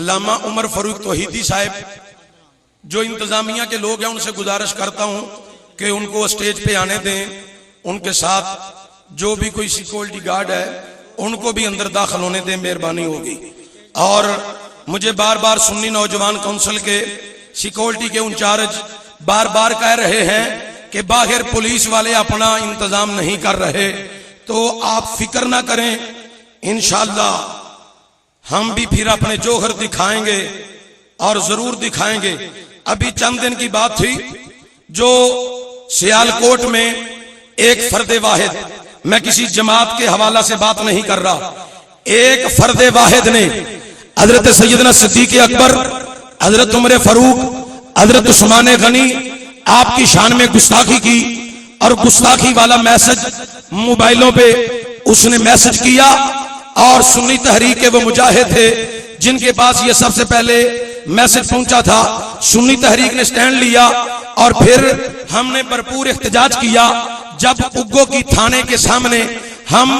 علامہ عمر فاروق توحیدی صاحب جو انتظامیہ کے لوگ ہیں ان سے گزارش کرتا ہوں کہ ان کو اسٹیج پہ آنے دیں، ان کے ساتھ جو بھی کوئی سیکورٹی گارڈ ہے ان کو بھی اندر داخل ہونے دیں، مہربانی ہوگی۔ اور مجھے بار بار سنی نوجوان کونسل کے سیکورٹی کے انچارج بار بار کہہ رہے ہیں کہ باہر پولیس والے اپنا انتظام نہیں کر رہے، تو آپ فکر نہ کریں، انشاءاللہ ہم بھی پھر اپنے جوہر دکھائیں گے اور ضرور دکھائیں گے۔ ابھی چند دن کی بات تھی جو سیالکوٹ میں ایک فرد واحد، میں کسی جماعت کے حوالہ سے بات نہیں کر رہا، ایک فرد واحد نے حضرت سیدنا صدیق اکبر، حضرت عمر فاروق، حضرت عثمان غنی آپ کی شان میں گستاخی کی، اور گستاخی والا میسج موبائلوں پہ اس نے میسج کیا، اور سنی تحریک کے وہ مجاہد تھے جن کے پاس یہ سب سے پہلے میسج پہنچا تھا، سنی تحریک نے سٹینڈ لیا، اور پھر ہم نے بھرپور احتجاج کیا۔ جب اگو کی تھانے کے سامنے ہم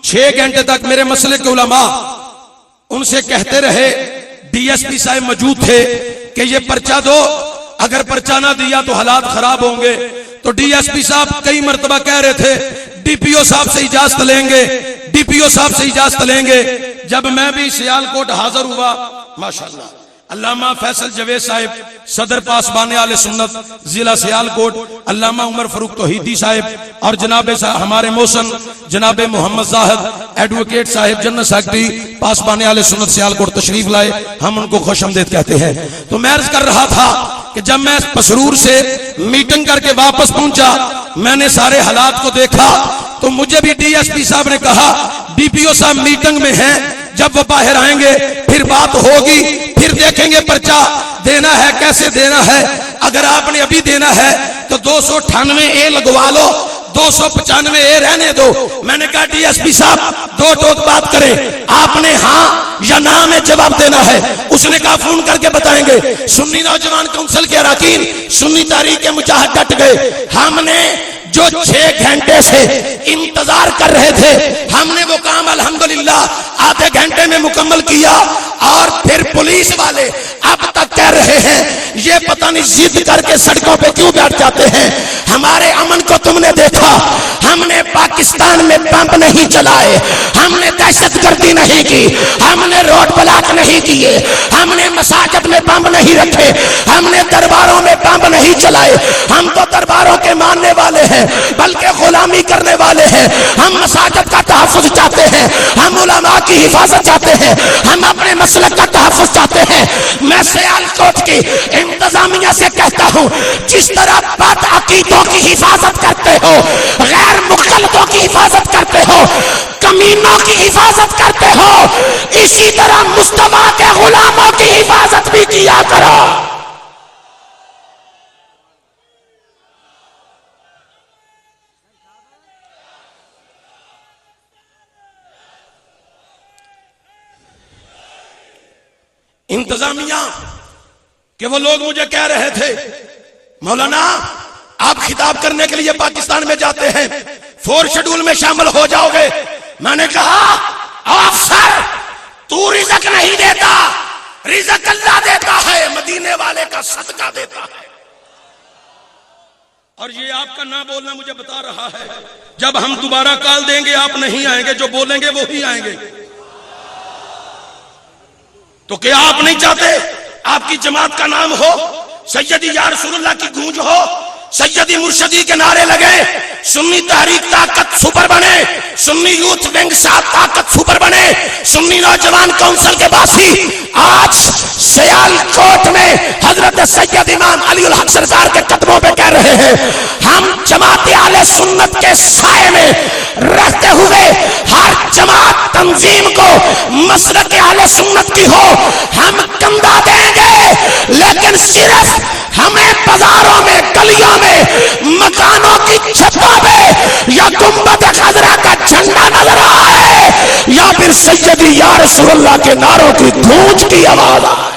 6 گھنٹے تک میرے مسئلے کے علماء ان سے کہتے رہے، ڈی ایس پی صاحب موجود تھے کہ یہ پرچہ دو، اگر پرچہ نہ دیا تو حالات خراب ہوں گے، تو ڈی ایس پی صاحب کئی مرتبہ کہہ رہے تھے ڈی پی او صاحب سے اجازت لیں گے، ڈی پی او صاحب سے اجازت لیں گے۔ جب میں بھی سیالکوٹ حاضر ہوا، ماشاءاللہ علامہ فیصل جوید صاحب صدر پاسبان اہل سنت ضلع سیالکوٹ، علامہ عمر فاروق توحیدی صاحب، اور جناب ہمارے محسن جناب محمد زاہد ایڈوکیٹ صاحب جنرل سیکرٹری پاسبان اہل سنت سیالکوٹ تشریف لائے، ہم ان کو خوش آمدید کہتے ہیں۔ تو میں عرض کر رہا تھا کہ جب میں پسرور سے میٹنگ کر کے واپس پہنچا، میں نے سارے حالات کو دیکھا، تو مجھے بھی ڈی ایس پی صاحب نے کہا ڈی پی او صاحب میٹنگ میں ہیں، جب وہ باہر آئیں گے پھر بات ہوگی، پھر دیکھیں گے پرچہ دینا ہے کیسے دینا ہے، اگر آپ نے ابھی دینا ہے تو 298 اے لگوا لو، 295 اے رہنے دو۔ میں نے کہا ڈی ایس پی صاحب 2 ٹوک بات کریں، آپ نے ہاں یا نہ میں جواب دینا ہے۔ اس نے کہا فون کر کے بتائیں گے۔ سنی نوجوان کونسل کے اراکین سنی تحریک کے مجاہد ڈٹ گئے، ہم نے جو 6 گھنٹے سے انتظار کر رہے تھے ہم نے وہ کام الحمدللہ آدھے گھنٹے میں مکمل کیا، اور پھر پولیس والے اب تک کہہ رہے ہیں یہ پتہ نہیں ضد کر کے سڑکوں پہ کیوں بیٹھ جاتے ہیں، ہمارے امن کو تم نے دیکھا، ہم نے پاکستان میں بم نہیں چلائے، ہم نے دہشت گردی نہیں کی، ہم نے روڈ بلاک نہیں کیے، ہم نے مساجد میں بم نہیں رکھے، ہم نے درباروں میں بم نہیں چلائے، ہم تو درباروں کے ماننے والے ہیں بلکہ غلامی کرنے والے ہیں، ہم مساجد کا تحفظ چاہتے ہیں، ہم علماء کی حفاظت چاہتے ہیں، ہم اپنے مسلک کا تحفظ چاہتے ہیں۔ میں سیالکوٹ کی انتظامیہ سے کہتا ہوں جس طرح بد عقیدوں کی حفاظت کرتے ہو، غیر مخلطوں کی حفاظت کرتے ہو، کمینوں کی حفاظت کرتے ہو، اسی طرح مصطفیٰ کے غلاموں کی حفاظت بھی کیا کرو۔ انتظامیہ کہ وہ لوگ مجھے کہہ رہے تھے مولانا آپ خطاب کرنے کے لیے پاکستان میں جاتے ہیں 4 شیڈول میں شامل ہو جاؤ گے۔ میں نے کہا افسر تو رزق نہیں دیتا، رزق اللہ دیتا ہے، مدینے والے کا صدقہ دیتا ہے۔ اور یہ آپ کا نہ بولنا مجھے بتا رہا ہے جب ہم دوبارہ کال دیں گے آپ نہیں آئیں گے، جو بولیں گے وہی آئیں گے۔ تو کیا آپ نہیں چاہتے آپ کی جماعت کا نام ہو، سیدی یا رسول اللہ کی گونج ہو، سیدی مرشدی کے نعرے لگے، سنی تحریک طاقت سپر بنے، سنی یوتھ ونگ ساتھ طاقت سپر بنے، سنی نوجوان کونسل کے باسی آج سیالکوٹ میں حضرت سید امام علی الحق سرکار کے قدموں پہ کہہ رہے ہیں ہم جماعت اہل سنت کے سائے میں رہتے ہوئے ہر جماعت تنظیم کو مسلک اہل سنت کی ہو ہم کندھا دیں گے، لیکن صرف ہمیں بازاروں میں گلیوں میں مکانوں کی چھتوں پہ یا گنبد خضرا کا جھنڈا نظر آئے یا پھر سیدی یا رسول اللہ کے نعروں کی گونج کی آواز آئے۔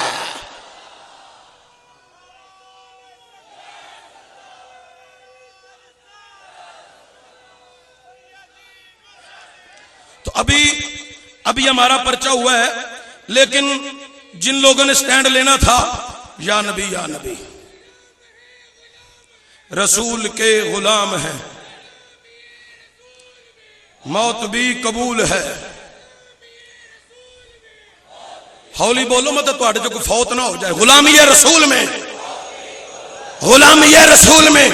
تو ابھی ہمارا پرچہ ہوا ہے، لیکن جن لوگوں نے سٹینڈ لینا تھا، یا نبی یا نبی، رسول کے غلام ہیں، موت بھی قبول ہے. ہولی بولو مت تواڈے جو کوئی فوت نہ ہو جائے. غلامی ہے رسول میں، غلامی ہے رسول میں.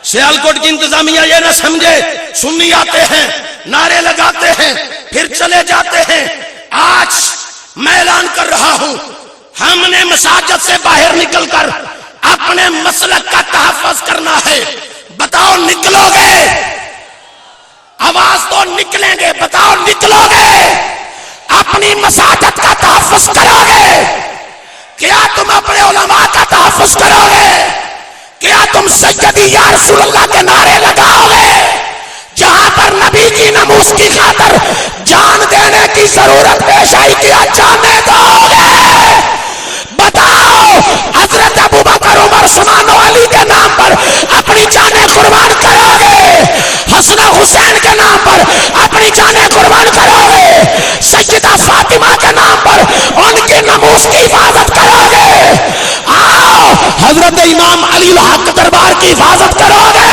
سیالکوٹ کی انتظامیہ یہ نہ سمجھے سنی آتے ہیں، نعرے لگاتے ہیں، پھر چلے جاتے ہیں. آج میں اعلان کر رہا ہوں، ہم نے مساجد سے باہر نکل کر اپنے مسلک کا تحفظ کرنا ہے. بتاؤ نکلو گے؟ آواز تو نکلیں گے. بتاؤ نکلو گے؟ اپنی مساجد کا تحفظ کرو گے؟ کیا تم اپنے علماء کا تحفظ کرو گے؟ کیا تم سیدی یا رسول اللہ کے نعرے لگاؤ گے؟ جہاں پر نبی کی ناموس کی خاطر جان دینے کی ضرورت پیش آئی، کیا جانے دو گے؟ بتاؤ. حضرت ابوبکر عمر عثمان و علی کے نام پر اپنی جانیں قربان کرو گے؟ حسن و حسین کے نام پر اپنی جانیں قربان کرو گے؟ سیدہ فاطمہ کے نام پر ان کی ناموس کی حفاظت کرو گے؟ آؤ حضرت امام علی الحق دربار کی حفاظت کرو گے؟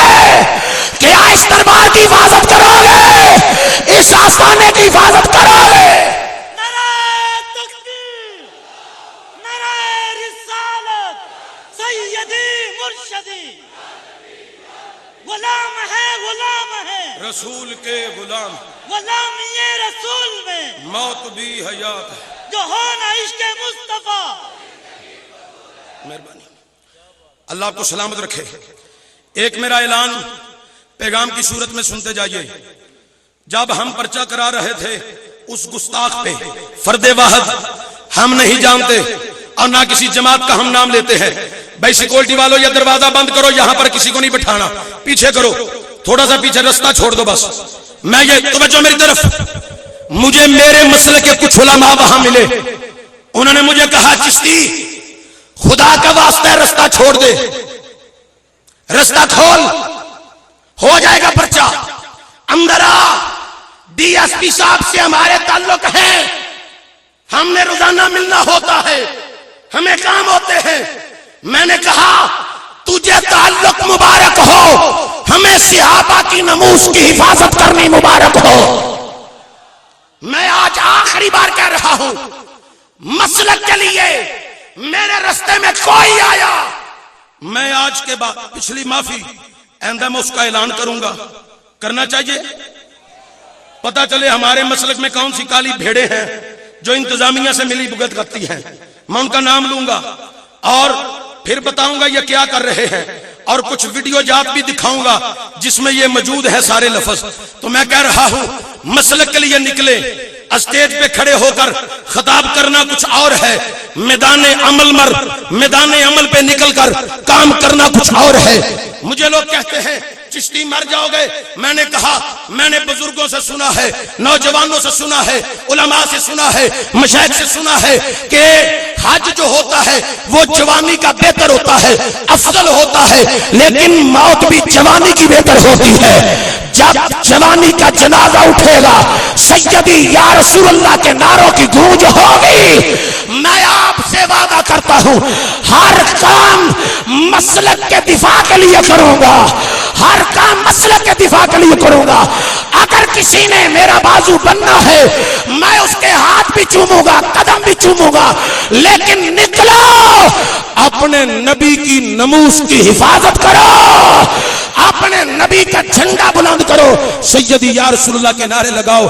کیا اس دربار کی حفاظت کرو گے؟ اس آستانے کی حفاظت کرو گے؟ غلام ہے، غلام ہے رسول کے غلام، غلامی رسول میں موت بھی حیات ہے. جو ہونا عشق مصطفیٰ. مہربانی، اللہ آپ کو سلامت رکھے. ایک میرا اعلان پیغام کی صورت میں سنتے جائیے. جب ہم پرچہ کرا رہے تھے اس گستاخ پہ، فرد واحد ہم نہیں جانتے اور نہ کسی جماعت کا ہم نام لیتے ہیں. بھائی سیکورٹی والوں یہ دروازہ بند کرو، یہاں پر کسی کو نہیں بٹھانا، پیچھے کرو، تھوڑا سا پیچھے رستہ چھوڑ دو بس. میں یہ توجہ میری طرف. مجھے میرے مسئلے کے کچھ علماء وہاں ملے، انہوں نے مجھے کہا چشتی خدا کا واسطہ ہے رستہ چھوڑ دے، رستہ کھول، ہو جائے گا پرچہ. اندر آ، ڈی ایس پی صاحب سے ہمارے تعلق ہیں، ہم نے روزانہ ملنا ہوتا ہے، ہمیں کام ہوتے ہیں. میں نے کہا تجھے تعلق مبارک ہو، ہمیں صحابہ کی ناموس کی حفاظت کرنی مبارک ہو. میں آج آخری بار کہہ رہا ہوں، مسلک کے لیے میرے رستے میں کوئی آیا، میں آج کے بعد پچھلی معافی آئندہ میں اس کا اعلان کروں گا. کرنا چاہیے، پتہ چلے ہمارے مسلک میں کون سی کالی بھیڑیں ہیں جو انتظامیہ سے ملی بھگت کرتی ہیں. میں ان کا نام لوں گا اور پھر بتاؤں گا یہ کیا کر رہے ہیں، اور کچھ ویڈیو جات بھی دکھاؤں گا جس میں یہ موجود ہے سارے لفظ. تو میں کہہ رہا ہوں مسلک کے لیے نکلے، اسٹیج پہ کھڑے ہو کر خطاب کرنا کچھ اور ہے، میدان عمل پہ نکل کر کام کرنا کچھ اور ہے. مجھے لوگ کہتے ہیں چشتی مر جاؤ گے. میں نے کہا میں نے بزرگوں سے سنا ہے، نوجوانوں سے سنا ہے، علماء سے سنا ہے، مشائخ سے سنا ہے کہ حج جو ہوتا ہے وہ جوانی کا بہتر ہوتا ہے، افضل ہوتا ہے، لیکن موت بھی جوانی کی بہتر ہوتی ہے. جب جوانی کا جنازہ اٹھے گا، سیدی یا رسول اللہ کے نعروں کی گونج ہوگی. میں آپ سے وعدہ کرتا ہوں ہر کام مسلک کے دفاع کے لیے کروں گا، ہر کام مسلک کے دفاع کے لیے کروں گا. اگر کسی نے میرا بازو بننا ہے میں اس کے ہاتھ بھی چوموں گا، قدم بھی چوموں گا، لیکن نکلو اپنے نبی کی ناموس کی حفاظت کرو، اپنے نبی کا جھنڈا بلند کرو، سیدی یا رسول اللہ کے نعرے لگاؤ.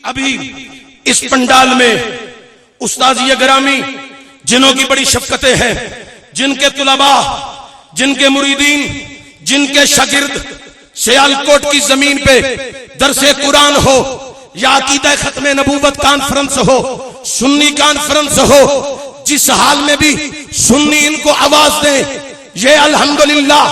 ابھی اس پنڈال میں استاذ گرامی جنہوں کی بڑی شفقتیں ہیں، جن کے طلباء، جن کے مریدین، جن کے شاگرد سیالکوٹ کی زمین پہ درس قرآن ہو یا عقیدہ ختم نبوت کانفرنس ہو، سنی کانفرنس ہو، جس حال میں بھی سنی ان کو آواز دیں. یہ الحمدللہ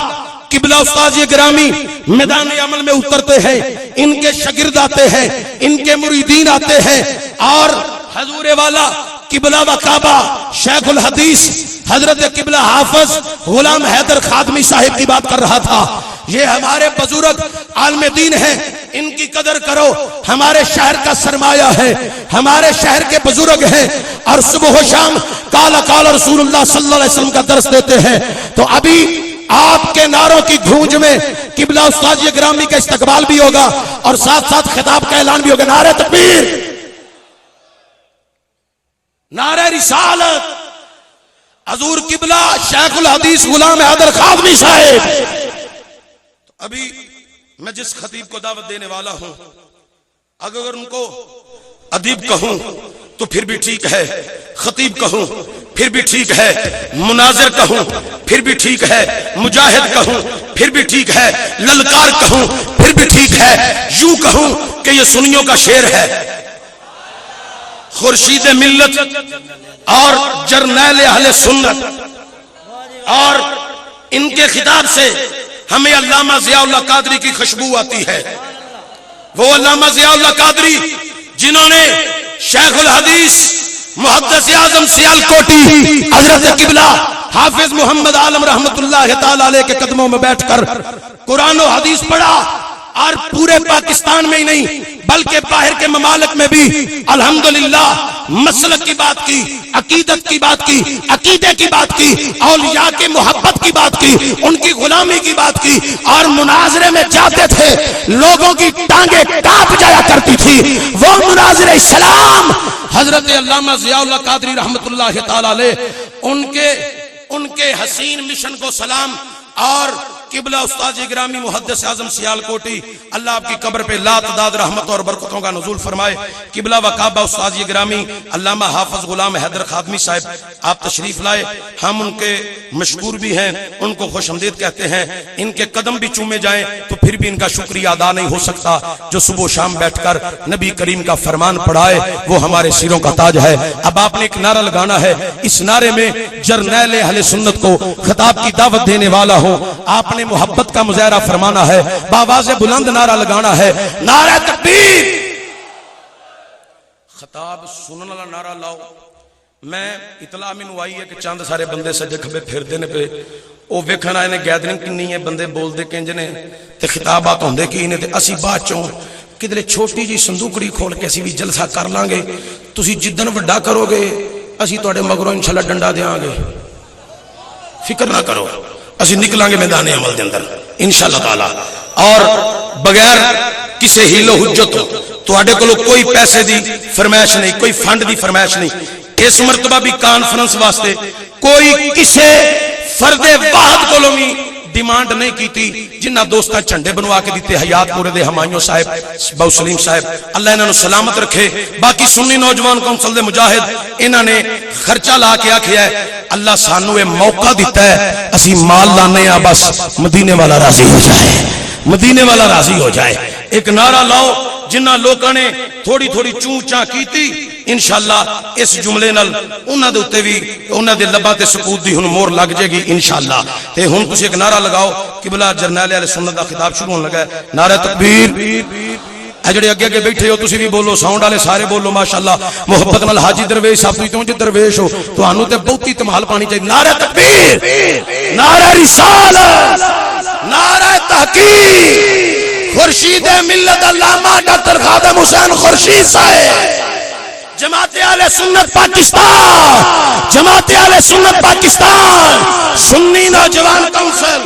قبلہ استاذ گرامی میدان عمل میں اترتے ہیں، ان کے شاگرد آتے ہیں، ان کے مریدین آتے ہیں. اور حضور والا قبلہ و کعبہ شیخ الحدیث حضرت قبلہ حافظ غلام حیدر خادمی صاحب کی بات کر رہا تھا. یہ ہمارے بزرگ عالم دین ہیں، ان کی قدر کرو. ہمارے شہر کا سرمایہ ہے, ہمارے شہر کے بزرگ ہیں, اور صبح و شام قال قال رسول اللہ صلی اللہ علیہ وسلم کا درس دیتے ہیں. تو ابھی آپ کے نعروں کی گونج میں قبلہ استاذ گرامی کا استقبال بھی ہوگا اور ساتھ ساتھ خطاب کا اعلان بھی ہوگا. نعرہ تکبیر, نعرہ رسالت, حضور قبلہ شیخ الحدیث غلام حیدر خادمی صاحب. ابھی میں جس خطیب کو دعوت دینے والا ہوں, اگر ان کو ادیب کہوں تو پھر بھی ٹھیک ہے, خطیب کہوں پھر بھی ٹھیک ہے, مناظر کہوں پھر بھی ٹھیک ہے, مجاہد کہوں پھر بھی ٹھیک ہے, للکار کہوں پھر بھی ٹھیک ہے, یوں کہوں کہ یہ سنیوں کا شعر ہے. خورشید ملت اور جرنیل اہل سنت, اور ان کے خطاب سے ہمیں علامہ ضیاء اللہ قادری کی خوشبو آتی ہے. وہ علامہ ضیاء اللہ قادری جنہوں نے شیخ الحدیث محدث اعظم سیالکوٹی حضرت قبلہ حافظ محمد عالم رحمت اللہ تعالی علیہ کے قدموں میں بیٹھ کر قرآن و حدیث پڑھا, اور پورے پاکستان میں ہی نہیں بلکہ باہر کے ممالک میں بھی الحمدللہ مسلک کی بات کی, عقیدت کی بات کی, عقیدے کی بات کی, اولیاء کی محبت کی بات کی, ان کی غلامی کی بات کی, اور مناظرے میں جاتے تھے لوگوں کی ٹانگیں کانپ جایا کرتی تھی. وہ مناظر اسلام حضرت علامہ ضیاء اللہ قادری رحمت اللہ تعالی علیہ, ان کے حسین مشن کو سلام. اور قبلہ استاذ گرامی محدث اعظم سیالکوٹی, اللہ آپ کی قبر پہ لا تعداد رحمت اور برکتوں کا نزول فرمائے. قبلہ و کعبہ استاذ گرامی علامہ حافظ غلام حیدر خادمی صاحب, آپ تشریف لائے. ہم ان کے مشکور بھی ہیں, ان کو خوش آمدید کہتے ہیں. ان کے قدم بھی چومے جائیں تو پھر بھی ان کا شکریہ ادا نہیں ہو سکتا, جو صبح و شام بیٹھ کر نبی کریم کا فرمان پڑھائے, وہ ہمارے سروں کا تاج ہے. اب آپ نے ایک نعرہ لگانا ہے, اس نعرے میں جرنیل اہل سنت کو خطاب کی دعوت دینے والا ہوں. آپ نے محبت کا مظاہرہ فرمانا ہے, بآواز بلند نعرہ لگانا ہے, نعرہ تکبیر. خطاب سنن والا نعرہ لاؤ. میں اطلاع مینوں آئی ہے کہ چند سارے بندے سجے کھبے پھردے نے پہ, وہ ویکھن آئے نے گیدرنگ کنی ہے, بندے بول دے کنج نے تے خطابات ہوندے کی نے, تے اسی بعد چوں کدھر چھوٹی جی صندوقڑی کھول کے اسی بھی جلسہ کر لیں گے. تسی جدن وڈا کرو گے اسی تواڈے مگروں انشاءاللہ ڈنڈا دیاں گے, فکر نہ کرو, اسی نکلاں گے میدان عمل دے اندر انشاءاللہ تعالی. اور بغیر کسی ہیلو حجت تواڈے کولو کوئی پیسے دی فرمائش نہیں, کوئی فنڈ دی فرمائش نہیں. اس مرتبہ بھی کانفرنس واسطے کوئی کسی فرد واحد کولو بھی ڈیمانڈ نہیں کیتی. جنہ دوستاں جھنڈے بنوا کے دیتے, حیات پورے دے ہمایوں صاحب, بہو سلیم صاحب, اللہ انہاں نو سلامت رکھے. باقی سنی نوجوان کونسل دے مجاہد, انہاں نے خرچہ لا کے آکھیا ہے اللہ سانو یہ موقع دیتا ہے, اسی مال لانے ہیں, بس مدینے والا راضی ہو جائے, مدینے والا راضی ہو جائے. ایک نعرہ لاؤ جنہ لوگاں نے تھوڑی تھوڑی چوں چاں کیتی, انشاءاللہ اس جملے نال انہاں دے اوتے وی انہاں دے لباں تے سکوت دی ہن مور لگ جائے گی انشاءاللہ. تے ہن تسی ایک نعرہ لگاؤ, قبلہ جرنیل اہل سنت دا خطاب شروع ہون لگا ہے. نعرہ تکبیر. اے جڑے اگے اگے بیٹھے ہو تسی بھی بولو, ساؤنڈ والے سارے بولو ماشاءاللہ. محبت نال حاجی درویش صاحب تو جو درویش ہو تانوں تے بہتی تمال پانی چاہیے. نعرہ تکبیر, نعرہ رسالت, نعرہ تحقیق. خورشید ملت علامہ ڈاکٹر خادم حسین خورشید صاحب, جماعت اہل سنت پاکستان, جماعت اہل سنت پاکستان, سنی نوجوان کونسل,